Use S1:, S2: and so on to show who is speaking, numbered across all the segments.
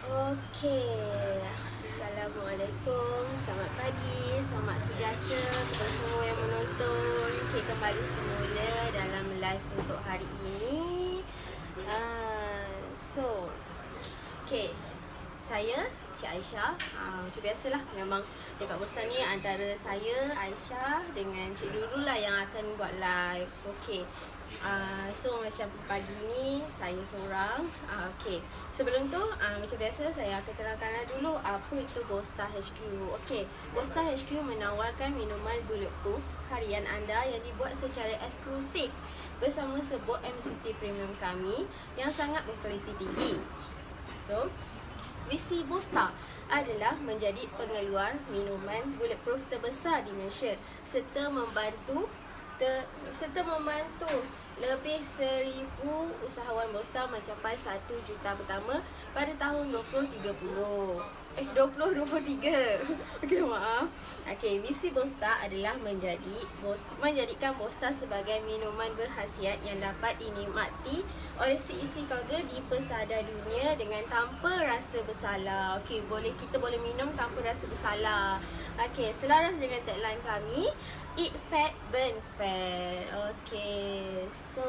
S1: Okey. Assalamualaikum. Selamat pagi, selamat sejahtera kepada semua yang menonton. Okey, kembali semula dalam live untuk hari ini. So, okey. Saya Cik Aisyah. Macam biasalah, memang dekat bosan ni antara saya, Aisyah dengan Cik Nurul lah yang akan buat live. Okey. So macam pagi ni saya seorang. Okey. Sebelum tu macam biasa saya akan kenalkan dulu apa itu Bosta HQ. Okey. Bosta HQ menawarkan minuman bulletproof harian anda yang dibuat secara eksklusif bersama sebuah MCT premium kami yang sangat berkualiti tinggi. So, visi Bosta adalah menjadi pengeluar minuman bulletproof terbesar di Malaysia serta membantu lebih 1,000 usahawan Bosta mencapai 1 juta pertama pada tahun 2023. Okey, maaf. Okey, visi Bosta adalah menjadikan Bosta sebagai minuman berkhasiat yang dapat dinikmati oleh seisi keluarga di pesada dunia dengan tanpa rasa bersalah. Okey, kita boleh minum tanpa rasa bersalah. Okey, selaras dengan tagline kami, Eat Fat, Burn Fat. Okay, so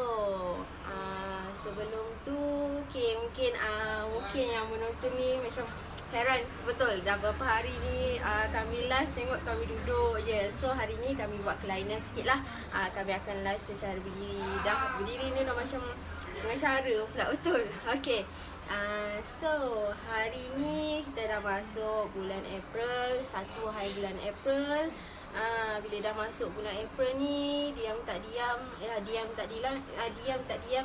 S1: sebelum tu mungkin yang menonton ni macam heran, betul dah berapa hari ni kami live tengok kami duduk je. So hari ni kami buat kelainan sikit lah. Kami akan live secara berdiri. Dah berdiri ni dah macam pengacara pula, betul. Okay, so hari ni kita dah masuk bulan April, 1 hari bulan April. Bila dah masuk bulan April ni, diam tak diam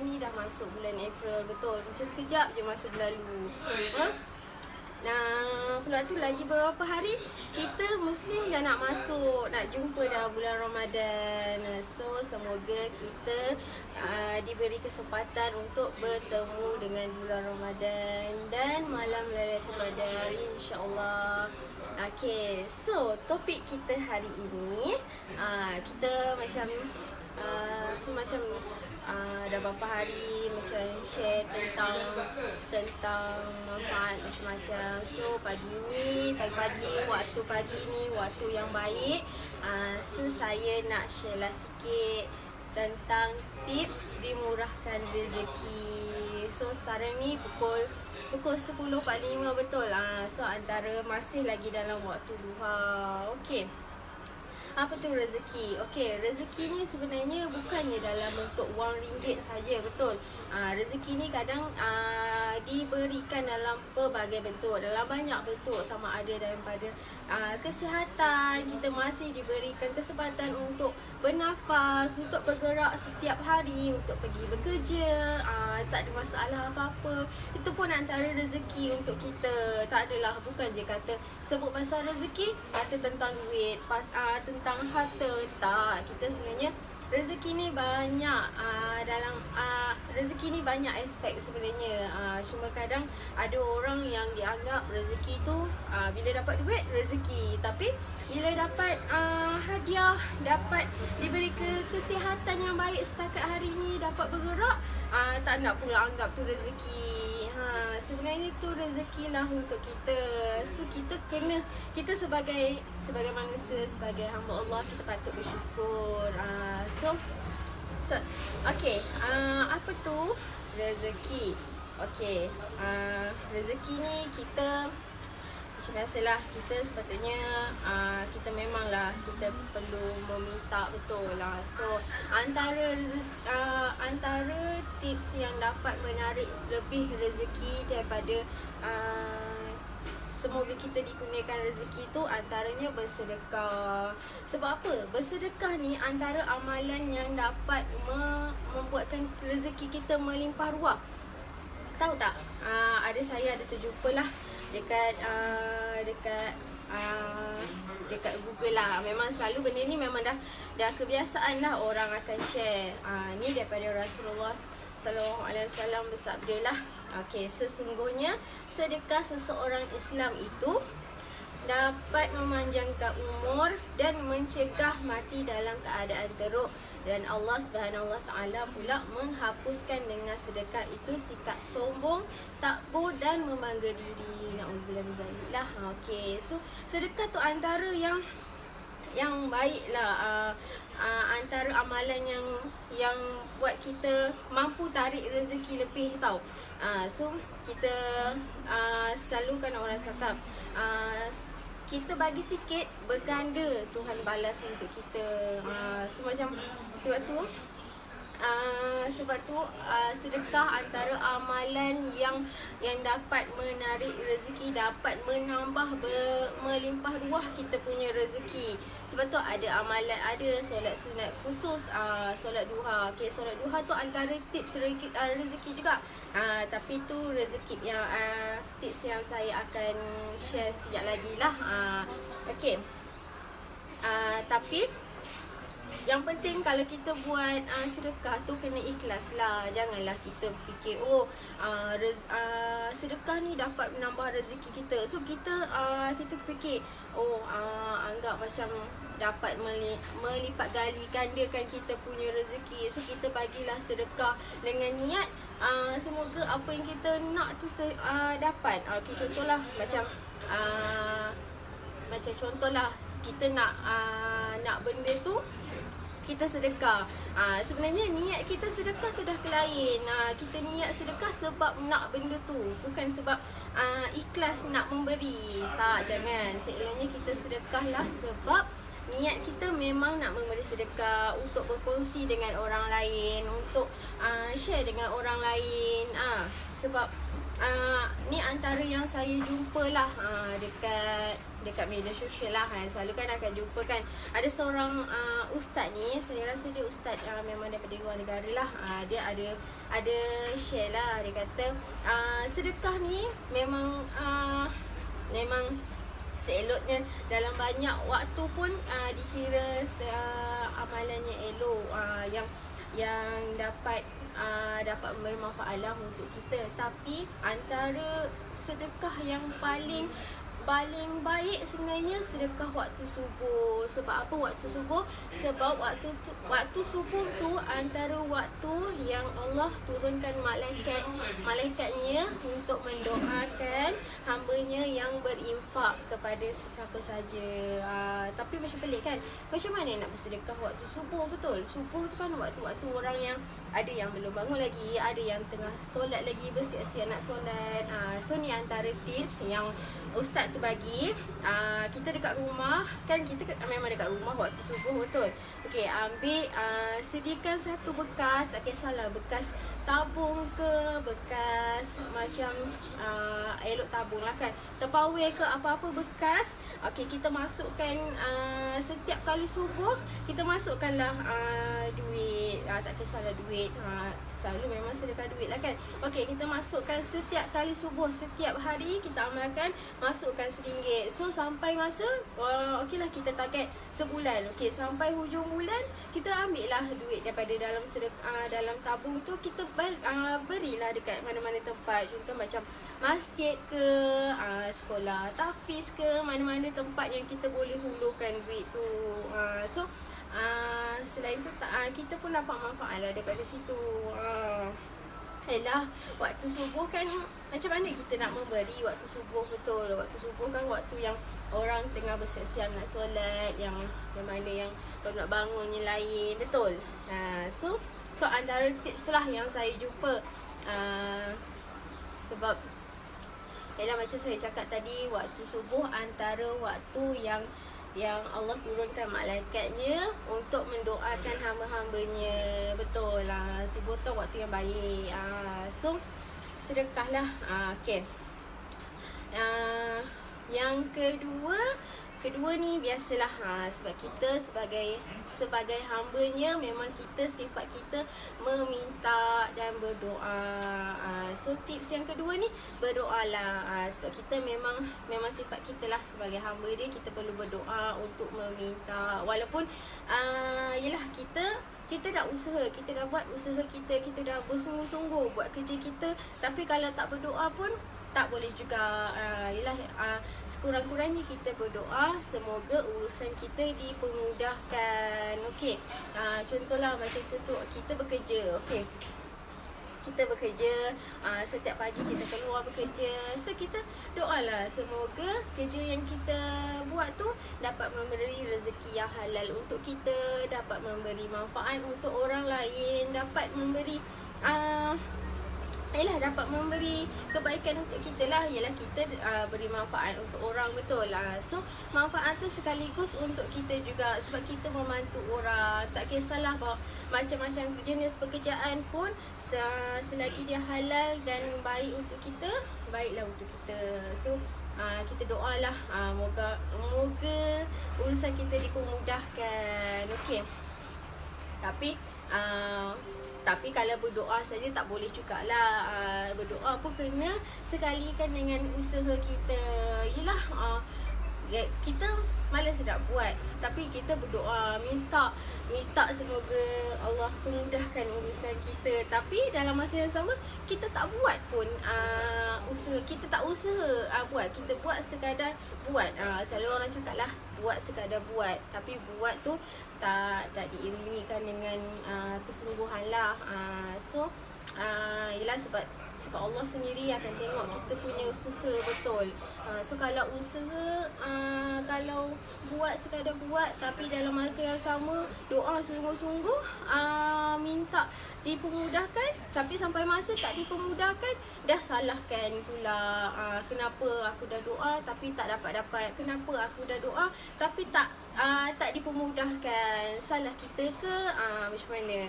S1: ni dah masuk bulan April, betul. Macam sekejap je masa berlalu. Nah, pula tu lagi beberapa hari kita Muslim dah nak masuk, nak jumpa dah bulan Ramadan. So semoga kita diberi kesempatan untuk bertemu dengan bulan Ramadan dan malam Lailatul Qadar, insya-Allah. Okay, so topik kita hari ini kita macam dah beberapa hari macam share tentang manfaat macam-macam. So pagi ni waktu yang baik. So saya nak share lah sikit tentang tips dimurahkan rezeki. So sekarang ni pukul 10.45, betul. So antara masih lagi dalam waktu duha. Okey. Apa tu rezeki? Okey, rezeki ni sebenarnya bukannya dalam bentuk wang ringgit saja, betul. Rezeki ni kadang diberikan dalam pelbagai bentuk, dalam banyak bentuk, sama ada daripada kesihatan, kita masih diberikan kesempatan untuk bernafas, untuk bergerak setiap hari, untuk pergi bekerja, tak ada masalah apa-apa. Itu pun antara rezeki untuk kita. Tak adalah, bukan je kata sebut pasal rezeki, kata tentang duit, tentang harta. Tak, kita sebenarnya rezeki ni banyak rezeki ni banyak aspek sebenarnya. Cuma kadang ada orang yang dianggap rezeki tu bila dapat duit rezeki, tapi bila dapat hadiah, dapat diberi kesihatan yang baik setakat hari ni, dapat bergerak, tak nak pula anggap tu rezeki. Sebenarnya tu rezeki lah untuk kita. So kita sebagai manusia, sebagai hamba Allah, kita patut bersyukur. So okay, apa tu rezeki? Okay, rezeki ni kita macam biasalah, kita sepatutnya kita memanglah kita perlu meminta, betul lah. So antara tips yang dapat menarik lebih rezeki daripada semoga kita dikurniakan rezeki tu, antaranya bersedekah. Sebab apa? Bersedekah ni antara amalan yang dapat membuatkan rezeki kita melimpah ruah. Tahu tak? Saya ada terjumpa lah dekat Google lah. Memang selalu benda ni memang dah kebiasaan lah orang akan share. Ni daripada Rasulullah Sallallahu Alaihi Wasallam bersabda lah. Okay, sesungguhnya sedekah seseorang Islam itu dapat memanjangkan umur dan mencegah mati dalam keadaan teruk. Dan Allah Subhanahu Wa Taala pula menghapuskan dengan sedekah itu sikap sombong, takbur dan membangga diri. Nauzubillah min zalik lah. Okey. So sedekah tu antara yang baiklah, antara amalan yang buat kita mampu tarik rezeki lebih tau. So kita selalu kan orang cakap, kita bagi sikit berganda Tuhan balas untuk kita. So macam sebab tu sedekah antara amalan yang dapat menarik rezeki, dapat menambah melimpah ruah kita punya rezeki. Sebab tu ada amalan, ada solat sunat khusus, solat duha. Okey, solat duha tu antara tips rezeki juga. Tapi tu rezeki yang tips yang saya akan share sekejap lagi lah. Okey. Tapi yang penting kalau kita buat sedekah tu kena ikhlas lah. Janganlah kita fikir sedekah ni dapat menambah rezeki kita. So kita fikir anggap macam dapat melipat gali gandakan kita punya rezeki. So kita bagilah sedekah dengan niat semoga apa yang kita nak tu dapat. Okay, contohlah macam contohlah kita nak benda tu, kita sedekah. Sebenarnya niat kita sedekah tu dah lain. Kita niat sedekah sebab nak benda tu, bukan sebab ikhlas nak memberi. Tak, jangan. Seeloknya kita sedekahlah sebab niat kita memang nak memberi sedekah, untuk berkongsi dengan orang lain, untuk share dengan orang lain. Sebab ni antara yang saya jumpa lah dekat media sosial lah kan. Selalu kan akan jumpa kan, ada seorang ustaz ni, saya rasa dia ustaz memang daripada luar negara lah. Dia ada share lah, dia kata sedekah ni memang seeloknya dalam banyak waktu pun dikira amalannya elok, yang dapat bermanfaat lah untuk kita. Tapi antara sedekah yang paling baik sebenarnya sedekah waktu subuh. Sebab apa waktu subuh? Sebab waktu subuh tu antara waktu yang Allah turunkan malaikatnya untuk mendoakan hambanya yang berinfak kepada sesiapa saja. Tapi macam pelik kan, macam mana nak bersedekah waktu subuh? Betul, subuh tu kan waktu-waktu orang yang ada yang belum bangun lagi, ada yang tengah solat lagi, bersiap-siap nak solat. So ni antara tips yang ustaz tu bagi. Kita dekat rumah kan, kita memang dekat rumah waktu subuh, betul. Okey, ambil sediakan satu bekas, tak kisahlah bekas tabung ke, bekas macam elok tabung lah kan, Tupperware ke, apa-apa bekas. Okey, kita masukkan setiap kali subuh kita masukkanlah duit, tak kisahlah duit, selalu memang sedekah duit lah kan. Okey, kita masukkan setiap kali subuh, setiap hari kita amalkan, masukkan RM1. So sampai masa okeylah kita target sebulan. Okey, sampai hujung bulan kita ambil lah duit daripada dalam tabung tu, kita berilah dekat mana-mana tempat. Contoh macam masjid ke, sekolah tahfiz ke, mana-mana tempat yang kita boleh hulurkan duit tu. So selain tu kita pun dapat manfaat lah daripada situ. Yalah, waktu subuh kan macam mana kita nak memberi waktu subuh? Betul, waktu subuh kan waktu yang orang tengah bersiap-siap nak solat, yang mana yang baru nak bangun yang lain, betul. So tu antara tips lah yang saya jumpa. Sebab yalah, macam saya cakap tadi, waktu subuh antara waktu yang Allah turunkan malaikatnya untuk mendoakan hamba-hambanya. Betul lah, subuh tu waktu yang baik. So sedekahlah. Okay. Yang kedua ni biasalah, sebab kita sebagai hambanya, memang kita sifat kita meminta dan berdoa. So tips yang kedua ni, berdoalah. Sebab kita memang sifat kita lah sebagai hamba dia, kita perlu berdoa untuk meminta. Walaupun yelah, kita dah usaha, kita dah buat usaha kita dah bersungguh-sungguh buat kerja kita, tapi kalau tak berdoa pun tak boleh juga. Yelah, sekurang-kurangnya kita berdoa semoga urusan kita dipermudahkan. Okey, contohlah macam contoh kita bekerja. Okey, kita bekerja, setiap pagi kita keluar bekerja. So kita doalah semoga kerja yang kita buat tu dapat memberi rezeki yang halal untuk kita, dapat memberi manfaat untuk orang lain, dapat memberi dapat memberi kebaikan untuk kita lah. Ialah kita beri manfaat untuk orang, betul lah. So manfaat tu sekaligus untuk kita juga, sebab kita membantu orang. Tak kisahlah macam-macam jenis pekerjaan pun, selagi dia halal dan baik untuk kita, baiklah untuk kita. So kita doalah moga urusan kita dipermudahkan. Okey, tapi kalau berdoa saja tak boleh jugalah. Berdoa pun kena sekalikan dengan usaha kita. Yelah, kita malas nak buat, tapi kita berdoa, minta semoga Allah memudahkan urusan kita. Tapi dalam masa yang sama kita tak buat pun usaha, kita tak usaha buat, kita buat sekadar buat. Selalu orang cakap lah, buat sekadar buat, tapi buat tu tak diiringikan dengan kesungguhan lah. Yelah, sebab Allah sendiri akan tengok kita punya usaha betul. So kalau usaha, kalau buat sekadar buat, tapi dalam masa yang sama doa sungguh-sungguh, minta dipermudahkan, tapi sampai masa tak dipermudahkan, dah salahkan pula. Kenapa aku dah doa tapi tak dapat-dapat? Kenapa aku dah doa tapi tak dipermudahkan? Salah kita ke? Macam mana?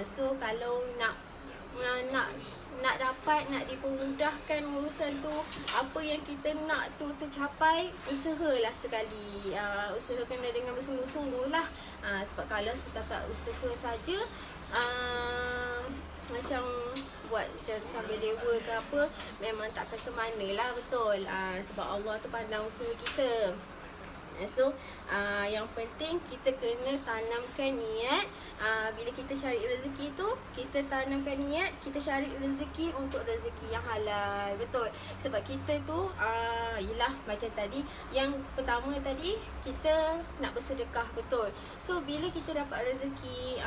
S1: So kalau nak dapat, nak dipermudahkan urusan tu, apa yang kita nak tu tercapai, usahalah sekali. Usahakan dengan bersungguh-sungguh lah. Sebab kalau setakat usaha saja, macam buat sambil lewa ke apa, memang takkan ke mana lah, betul. Sebab Allah tu pandang usaha kita. So yang penting kita kena tanamkan niat. Bila kita cari rezeki tu, kita tanamkan niat, kita cari rezeki untuk rezeki yang halal, betul. Sebab kita tu yelah, macam tadi, yang pertama tadi, kita nak bersedekah, betul. So bila kita dapat rezeki,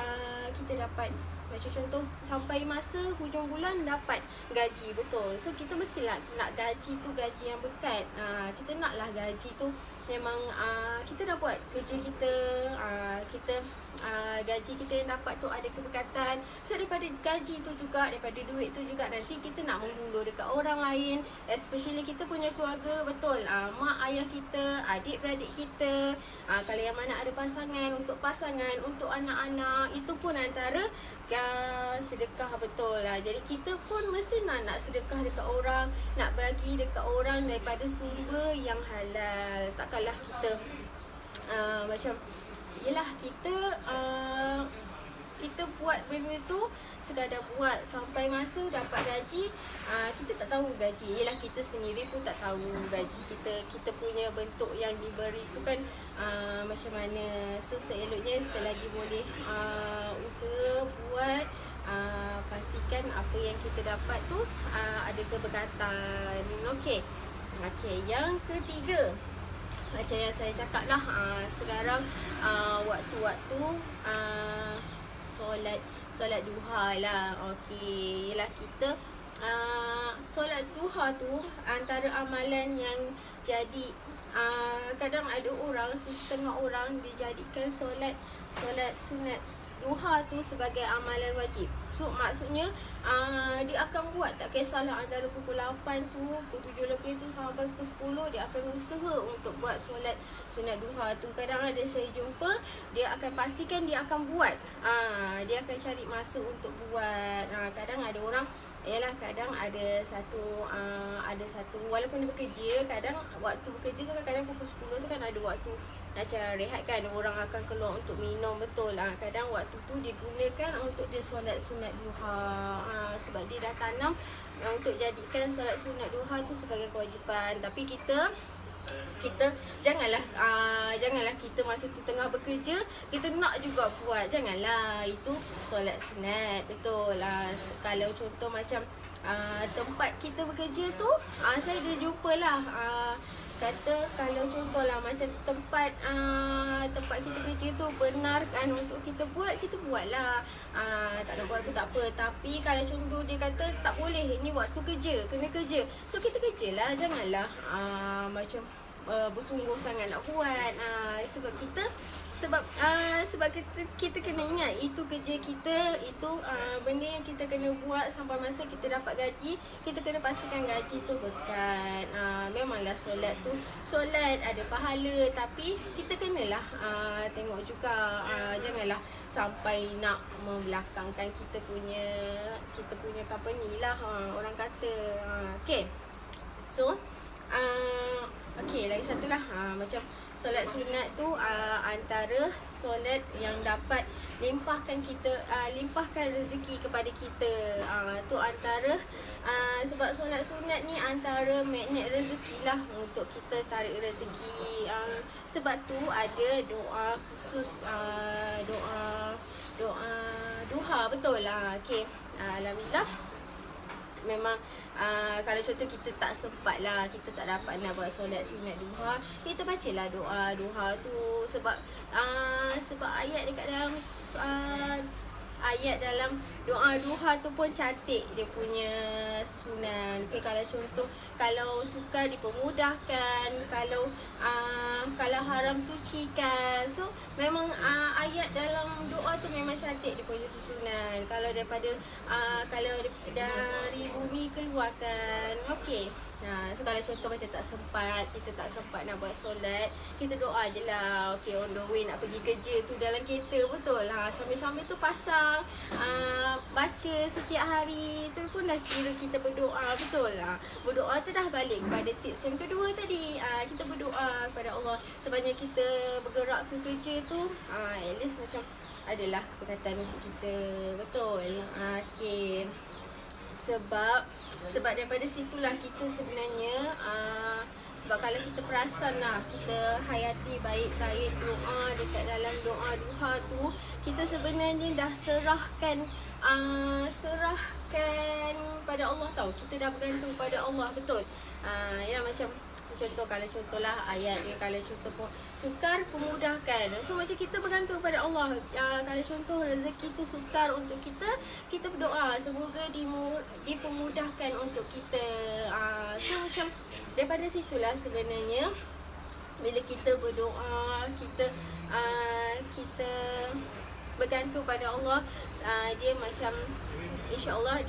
S1: kita dapat, macam contoh, sampai masa hujung bulan dapat gaji, betul. So kita mestilah nak gaji tu gaji yang berkat. Kita naklah gaji tu memang kita dah buat kerja kita, gaji kita yang dapat tu ada keberkatan. So daripada gaji tu juga, daripada duit tu juga, nanti kita nak menghulur dekat orang lain, especially kita punya keluarga, betul. Mak ayah kita, adik-beradik kita, kalau yang mana ada pasangan, untuk pasangan, untuk anak-anak, itu pun antara sedekah, betul lah. Jadi kita pun mesti nak sedekah dekat orang, nak bagi dekat orang daripada sumber yang halal. Takkanlah kita macam, yelah, kita buat benda tu sekadar buat, sampai masa dapat gaji, kita tak tahu gaji. Yelah, kita sendiri pun tak tahu gaji kita punya bentuk yang diberi tu kan macam mana. So seeloknya selagi boleh usaha buat, pastikan apa yang kita dapat tu ada keberkatan. Okey, yang ketiga, macam yang saya cakap lah, sekarang waktu-waktu solat duha lah. Okey, yelah, kita solat duha tu antara amalan yang jadi, kadang ada orang, setengah orang dijadikan solat sunat duha tu sebagai amalan wajib. So maksudnya dia akan buat, tak kisahlah antara pukul 8 tu, pukul 7 lebih tu sampai pukul 10, dia akan usaha untuk buat solat sunat duha tu. Kadang ada saya jumpa, dia akan pastikan dia akan buat, dia akan cari masa untuk buat. Kadang ada orang, yalah, kadang ada satu walaupun dia bekerja, kadang waktu bekerja tu kadang pukul 10 tu kan ada waktu macam rehat kan, orang akan keluar untuk minum, betul. Kadang waktu tu digunakan untuk dia solat sunat duha, sebab dia dah tanam untuk jadikan solat sunat duha tu sebagai kewajipan. Tapi kita janganlah kita masa tu tengah bekerja, kita nak juga buat. Janganlah, itu solat sunat, betul lah. Kalau contoh macam tempat kita bekerja tu, saya dah jumpa lah, kata kalau contohlah macam tempat kita kerja tu benarkan untuk kita buat lah. Tak nak buat pun tak apa. Tapi kalau contoh dia kata tak boleh, ni waktu kerja, kena kerja, so kita kerjalah, janganlah macam bersungguh sangat nak buat. Sebab kita kena ingat itu kerja kita, itu benda yang kita kena buat sampai masa kita dapat gaji. Kita kena pastikan gaji tu berkat. Memanglah solat ada pahala, tapi kita kenalah tengok juga, janganlah sampai nak membelakangkan kita punya company lah, orang kata. Okay, so okay, lagi satu lah, macam solat sunat tu antara solat yang dapat limpahkan rezeki kepada kita. Tu antara sebab solat sunat ni antara magnet rezeki lah untuk kita tarik rezeki. Sebab tu ada doa khusus, doa duha, betul lah. Okay, alhamdulillah. Memang kalau contoh kita tak sempat lah, kita tak dapat nak buat solat sunat duha, kita bacalah doa duha tu. Sebab ayat dekat dalam ayat dalam doa duha tu pun cantik dia punya susunan. Okay, kalau contoh kalau sukar dipermudahkan, kalau haram sucikan. So memang ayat dalam doa tu memang cantik dia punya susunan. Kalau kalau dari bumi keluarkan. Okay, so kalau contoh macam kita tak sempat nak buat solat, kita doa je lah. Okay, on the way nak pergi kerja tu dalam kereta, betul lah, sambil-sambil tu pasang baca setiap hari tu pun dah kira kita berdoa, betul lah. Berdoa tu dah balik kepada tips yang kedua tadi. Kita berdoa kepada Allah sebanyak kita bergerak ke kerja tu, at least macam adalah keberkatan untuk kita, betul. Okay, sebab daripada situlah kita sebenarnya sebab kalau kita perasan lah, kita hayati baik-baik doa dekat dalam doa duha tu, kita sebenarnya dah serahkan pada Allah tau. Kita dah bergantung pada Allah, betul. Ya, macam contohlah ayat dia, kalau contoh pun sukar pemudahkan. So macam kita bergantung pada Allah. Kalau contoh rezeki tu sukar untuk kita berdoa semoga dipermudahkan untuk kita. So macam daripada situlah sebenarnya bila kita berdoa, kita bergantung pada Allah, dia macam insya-Allah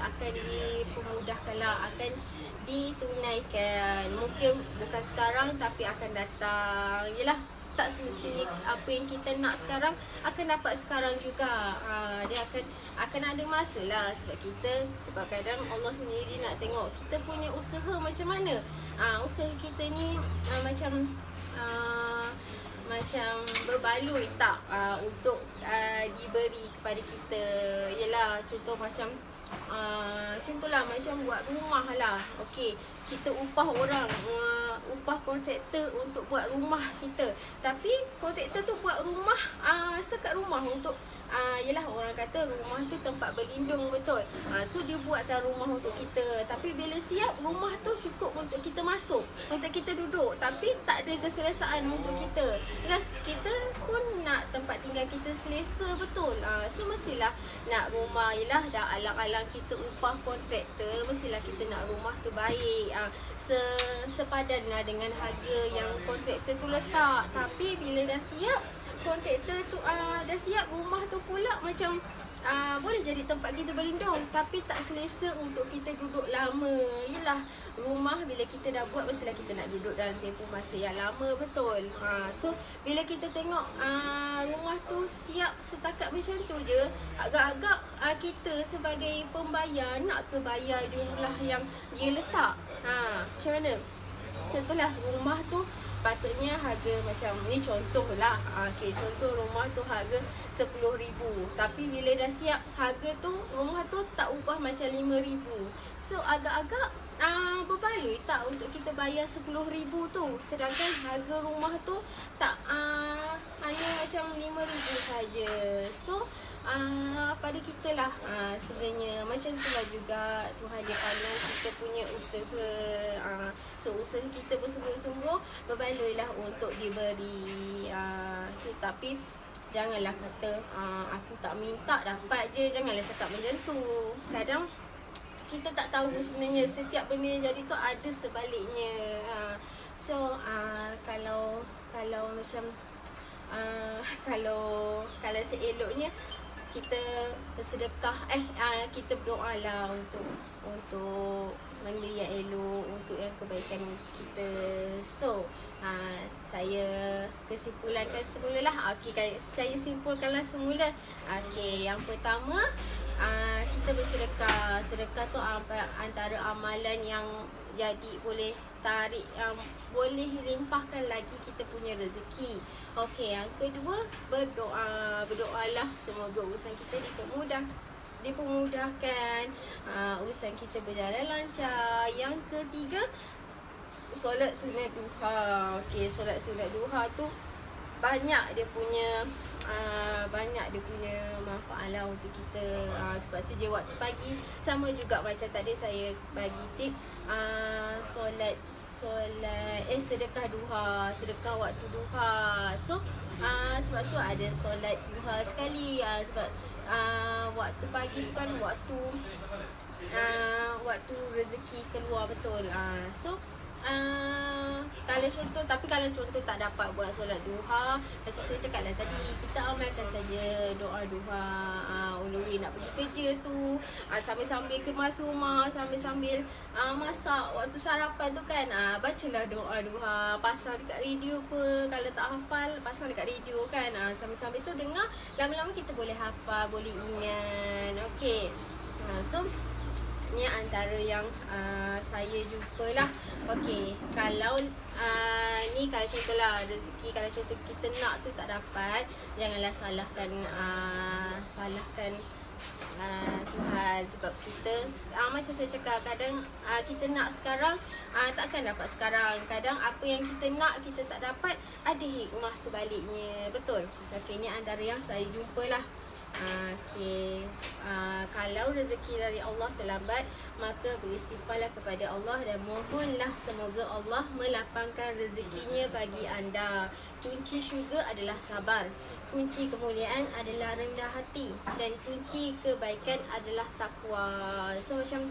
S1: akan dipermudahkan lah, akan ditunaikan. Mungkin bukan sekarang tapi akan datang. Yelah, tak semestinya apa yang kita nak sekarang akan dapat sekarang juga. Dia akan ada masa lah. Sebab kadang Allah sendiri nak tengok kita punya usaha macam mana. Usaha kita ni macam berbaloi tak untuk diberi kepada kita. Yelah, contohlah macam buat rumah lah. Okey, kita upah orang, upah kontraktor untuk buat rumah kita. Tapi kontraktor tu buat rumah sekat rumah untuk yelah, orang kata rumah tu tempat berlindung, betul. So dia buatkan rumah untuk kita. Tapi bila siap, rumah tu cukup untuk kita masuk, untuk kita duduk, tapi tak ada keselesaan untuk kita. Yelah, kita pun nak tempat tinggal kita selesa, betul. So mestilah nak rumah, yelah dah alang-alang kita upah kontraktor, mestilah kita nak rumah tu baik, sepadan lah dengan harga yang kontraktor tu letak. Tapi bila dah siap, kontraktor tu dah siap, rumah tu pula macam boleh jadi tempat kita berlindung, tapi tak selesa untuk kita duduk lama. Yelah, rumah bila kita dah buat, mestilah kita nak duduk dalam tempoh masa yang lama, betul. So bila kita tengok rumah tu siap setakat macam tu je, agak-agak kita sebagai pembayar nak ke bayar jumlah yang dia letak. Macam mana? Contohlah rumah tu patutnya harga macam ni, contohlah. Okay, contoh rumah tu harga 10,000, tapi bila dah siap harga tu, rumah tu tak ubah macam 5,000. So agak-agak berbaloi tak untuk kita bayar 10,000 tu, sedangkan harga rumah tu tak hanya macam 5,000 saja. So pada kita lah sebenarnya. Macam tu lah juga Tuhan dia pandang kita punya usaha. So usaha kita bersungguh-sungguh, berbaloi lah untuk diberi. So tapi janganlah kata aku tak minta dapat je. Janganlah cakap macam tu. Kadang kita tak tahu sebenarnya setiap benda yang jadi tu ada sebaliknya. So kalau macam kalau seeloknya kita bersedekah, kita berdoa lah untuk benda yang elok, untuk yang kebaikan kita. So saya kesimpulankan semulalah. Okey, saya simpulkanlah semula. Okey, yang pertama, kita bersedekah. Sedekah tu antara amalan yang jadi boleh tarik, boleh limpahkan lagi kita punya rezeki. Okey, yang kedua, berdoalah semoga urusan kita dipermudahkan, urusan kita berjalan lancar. Yang ketiga, solat sunat duha. Okey, solat sunat duha tu banyak dia punya manfaat lah untuk kita. Sebab tu dia waktu pagi, sama juga macam tadi saya bagi tip sedekah duha, sedekah waktu duha. So sebab tu ada solat duha sekali. Sebab waktu pagi tu kan waktu rezeki keluar betul. So kalau contoh tak dapat buat solat duha, macam saya cakap lah tadi, kita amalkan saja doa duha. Uluri nak pergi kerja tu, sambil-sambil kemas rumah, sambil-sambil masak, waktu sarapan tu kan, bacalah doa duha. Pasang dekat radio pe, kalau tak hafal pasang dekat radio kan. Sambil-sambil tu dengar, lama-lama kita boleh hafal, boleh ingat. Okey, so ni antara yang saya jumpalah. Okey, kalau ni kalau contohlah rezeki, kalau contoh kita nak tu tak dapat, janganlah salahkan Tuhan. Sebab kita macam saya cakap, kadang kita nak sekarang takkan dapat sekarang. Kadang apa yang kita nak kita tak dapat, ada hikmah sebaliknya. Betul. Okey, ni antara yang saya jumpalah. Okey, kalau rezeki dari Allah terlambat, maka beristighfarlah kepada Allah dan mohonlah semoga Allah melapangkan rezekinya bagi anda. Kunci syurga adalah sabar, kunci kemuliaan adalah rendah hati, dan kunci kebaikan adalah takwa. So macam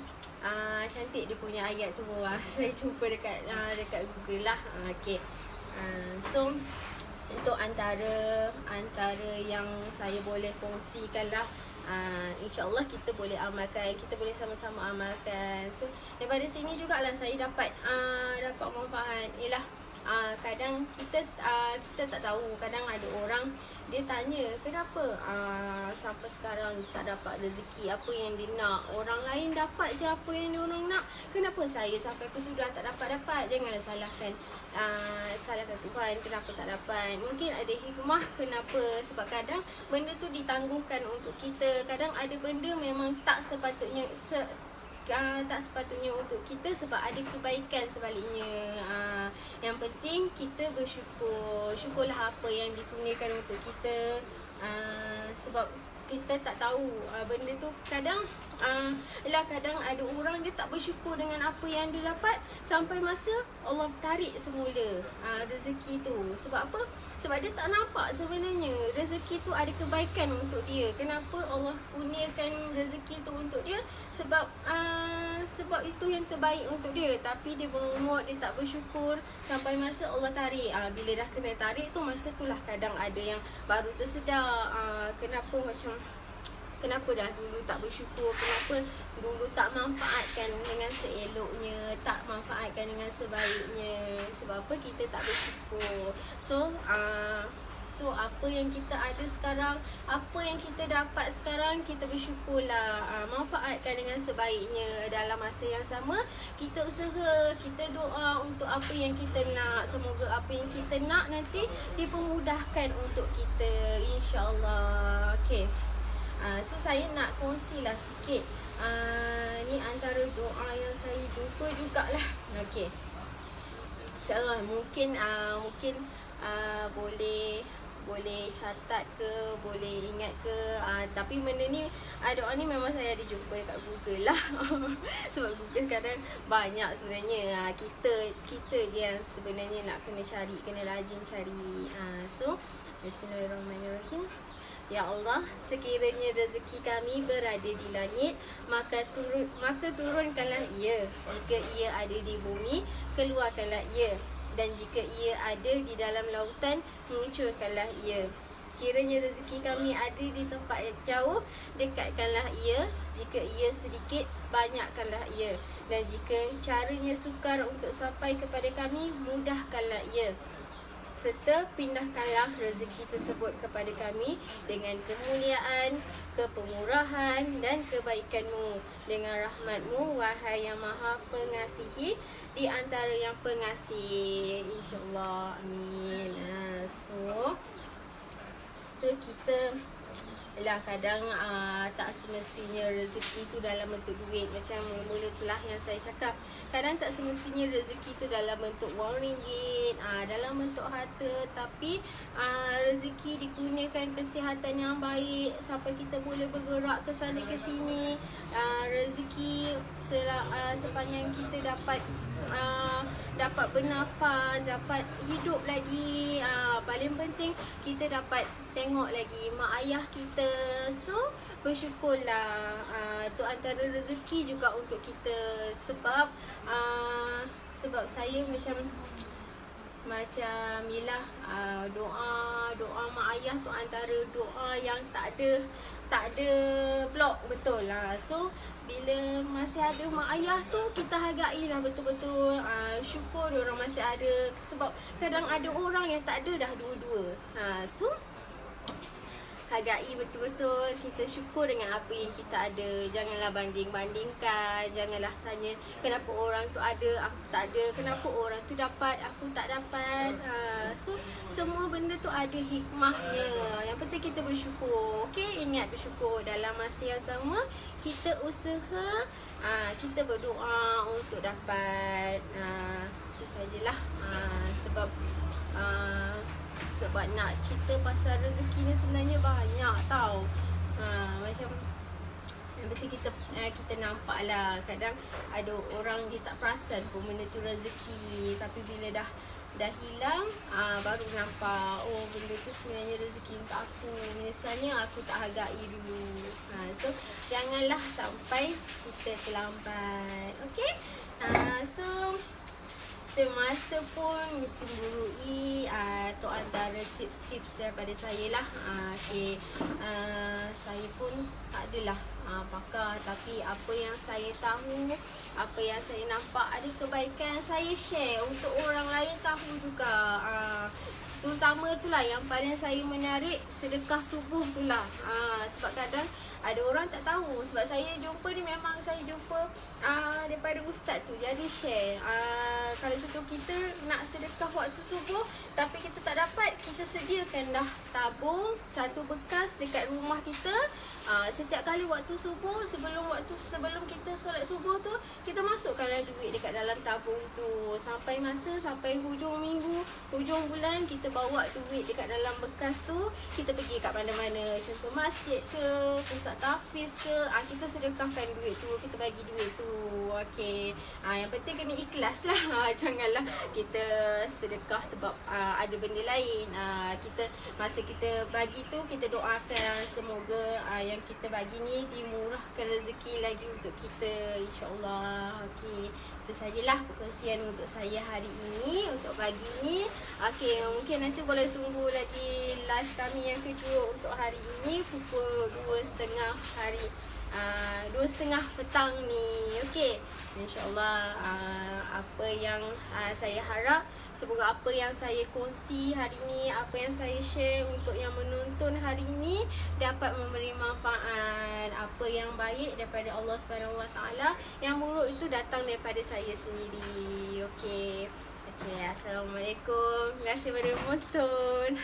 S1: cantik dia punya ayat tu. Saya jumpa dekat Google lah. Okey, so untuk antara yang saya boleh kongsikan lah, InsyaAllah kita boleh amalkan, kita boleh sama-sama amalkan. So daripada sini jugalah saya dapat manfaat. Ialah kadang kita tak tahu, kadang ada orang dia tanya kenapa sampai sekarang tak dapat rezeki apa yang dia nak. Orang lain dapat je apa yang diorang nak, kenapa saya sampai kesudah tak dapat. Janganlah salahkan Tuhan kenapa tak dapat. Mungkin ada hikmah kenapa, sebab kadang benda tu ditangguhkan untuk kita. Kadang ada benda memang tak sepatutnya untuk kita, sebab ada kebaikan sebaliknya. Yang penting kita syukurlah apa yang dikurniakan untuk kita. Sebab kita tak tahu benda tu kadang kadang ada orang dia tak bersyukur dengan apa yang dia dapat, sampai masa Allah tarik semula rezeki tu. Sebab apa? Sebab dia tak nampak sebenarnya rezeki tu ada kebaikan untuk dia. Kenapa Allah kurniakan rezeki tu untuk dia? Sebab itu yang terbaik untuk dia. Tapi dia menguat, dia tak bersyukur, sampai masa Allah tarik. Bila dah kena tarik tu, masa tu lah kadang ada yang baru tersedar. Kenapa dah dulu tak bersyukur, kenapa dulu tak manfaatkan dengan seeloknya, tak manfaatkan dengan sebaiknya. Sebab apa? Kita tak bersyukur. So apa yang kita ada sekarang, apa yang kita dapat sekarang, kita bersyukurlah, manfaatkan dengan sebaiknya. Dalam masa yang sama, kita usaha, kita doa untuk apa yang kita nak. Semoga apa yang kita nak nanti dipermudahkan untuk kita, insyaAllah. Okay, so saya nak kongsilah sikit. Ni antara doa yang saya jumpa jugalah. Okay, InsyaAllah mungkin boleh boleh catat ke, boleh ingat ke. Tapi benda ni, doa ni memang saya ada jumpa dekat Google lah. Sebab Google kadang banyak sebenarnya. Kita je yang sebenarnya nak kena cari, kena rajin cari. So Bismillahirrahmanirrahim. Ya Allah, sekiranya rezeki kami berada di langit, maka turunkanlah ia. Jika ia ada di bumi, keluarkanlah ia. Dan jika ia ada di dalam lautan, munculkanlah ia. Sekiranya rezeki kami ada di tempat yang jauh, dekatkanlah ia. Jika ia sedikit, banyakkanlah ia. Dan jika caranya sukar untuk sampai kepada kami, mudahkanlah ia. Serta pindahkanlah rezeki tersebut kepada kami dengan kemuliaan, kepemurahan dan kebaikan-Mu, dengan rahmat-Mu, wahai yang maha pengasihi di antara yang pengasih. InsyaAllah. Amin. So kita lah kadang tak semestinya rezeki tu dalam bentuk duit. Macam mula-mula itulah yang saya cakap, kadang tak semestinya rezeki tu dalam bentuk wang ringgit, dalam bentuk harta. Tapi rezeki dikurniakan kesihatan yang baik sampai kita boleh bergerak ke sana ke sini. Rezeki sepanjang kita dapat bernafas, dapat hidup lagi. Paling penting kita dapat tengok lagi mak ayah kita. So bersyukurlah. Itu antara rezeki juga untuk kita. Sebab saya macam yelah, doa mak ayah tu antara doa yang tak ada blok, betul lah. So bila masih ada mak ayah tu, kita hargailah betul-betul. Syukur diorang masih ada. Sebab kadang ada orang yang tak ada dah dua-dua. So hargai betul-betul. Kita syukur dengan apa yang kita ada. Janganlah banding-bandingkan. Janganlah tanya kenapa orang tu ada, aku tak ada. Kenapa orang tu dapat, aku tak dapat. So semua benda tu ada hikmahnya. Yang penting kita bersyukur. Okay, ingat bersyukur. Dalam masa yang sama, kita usaha, kita berdoa untuk dapat. Itu sajalah. Sebab nak cerita pasal rezeki ni sebenarnya banyak tau. Macam yang penting kita nampak lah. Kadang ada orang dia tak perasan pun benda tu rezeki. Tapi bila dah hilang, baru nampak, oh benda tu sebenarnya rezeki untuk aku. Misalnya aku tak hargai dulu. So janganlah sampai kita terlambat. Okay. So semasa pun mencemburui, tu antara tips-tips daripada saya lah. Saya pun tak adalah pakar, tapi apa yang saya tahu, apa yang saya nampak ada kebaikan, saya share untuk orang lain tahu juga. Terutama itulah yang paling saya menarik, sedekah subuh itulah. Sebab kadang ada orang tak tahu. Sebab saya jumpa ni, memang saya jumpa daripada ustaz tu, jadi share. Kalau contoh kita nak sedekah waktu subuh tapi kita tak dapat, kita sediakan dah tabung satu bekas dekat rumah kita. Setiap kali waktu subuh, sebelum kita solat subuh tu, kita masukkanlah duit dekat dalam tabung tu. Sampai hujung minggu, hujung bulan, kita bawa duit dekat dalam bekas tu. Kita pergi kat mana-mana, contoh masjid ke, pusat tahfiz ke, kita sedekahkan duit tu, kita bagi duit tu. Okay. Yang penting kena ikhlas lah. Janganlah kita sedekah sebab ada benda lain. Masa kita bagi tu, kita doakan semoga yang kita bagi ni dimurahkan rezeki lagi untuk kita, insyaAllah. Okay. Itu sajalah perkongsian untuk saya hari ini, untuk pagi ni. Okay, mungkin nanti boleh tunggu lagi live kami yang kedua untuk hari ini, pukul 2.30 petang ni. Okay, InsyaAllah apa yang saya harap, semoga apa yang saya kongsi hari ni, apa yang saya share untuk yang menonton hari ni dapat memberi manfaat. Apa yang baik daripada Allah SWT, yang buruk itu datang daripada saya sendiri. Okay, Assalamualaikum. Terima kasih pada menonton.